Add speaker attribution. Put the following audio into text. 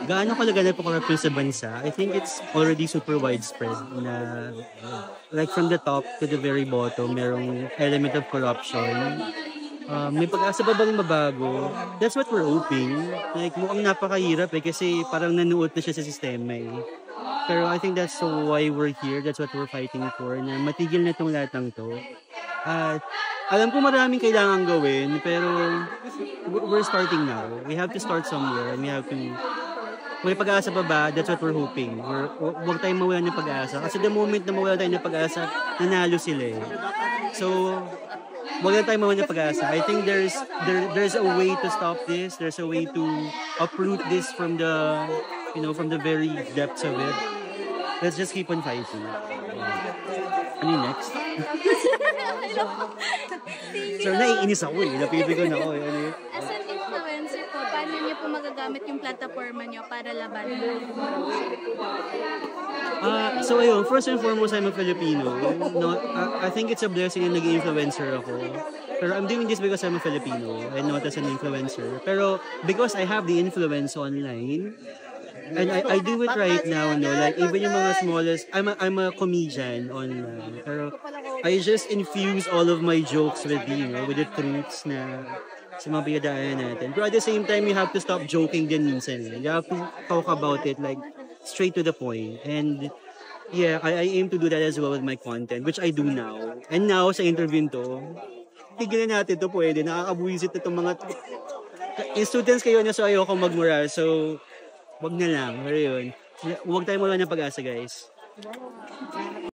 Speaker 1: gaano kalaganap po corruption sa bansa? I think it's already super widespread na like from the top to the very bottom, merong element of corruption. May pag-asa ba bang mabago? That's what we're hoping. Like mukhang napakahirap kasi parang nanuot na siya sa sistema eh. Pero I think that's why we're here. That's what we're fighting for. Na matigil na itong lahat ng to. At alam ko maraming kailangan gawin, pero we're starting now. We have to start somewhere. And we have to... May pag-asa pa ba? That's what we're hoping. Huwag tayong mawalan ng pag-asa. Kasi the moment na mawalan tayo ng pag-asa, nanalo sila eh. So, huwag na tayong mawalan ng pag-asa. I think there's a way to stop this. There's a way to uproot this from the very depths of it. Let's just keep on fighting. Ano yung next? So, naiinis ako eh. Napipigon ako eh.
Speaker 2: As an influencer po, paano niyo po magagamit yung platforma niyo para labanan?
Speaker 1: So ayun, first and foremost, I'm a Filipino. No, I think it's a blessing na naging influencer ako. Pero I'm doing this because I'm a Filipino and not as an influencer. Pero because I have the influence online, and I do it right now, no? Like even yung mga smallest, I'm a comedian online. Pero I just infuse all of my jokes with with the truths na sa mga pinadaanan natin. But at the same time, you have to stop joking din minsan. You have to talk about it like straight to the point. And yeah, I aim to do that as well with my content, which I do now. And now, sa interview to, tigilan natin to pwede. Nakakabuisit na itong mga... Yung students kayo na so ayoko magmura. So, wag na lang. Pero yun. Huwag tayo mawala ng pag-asa, guys.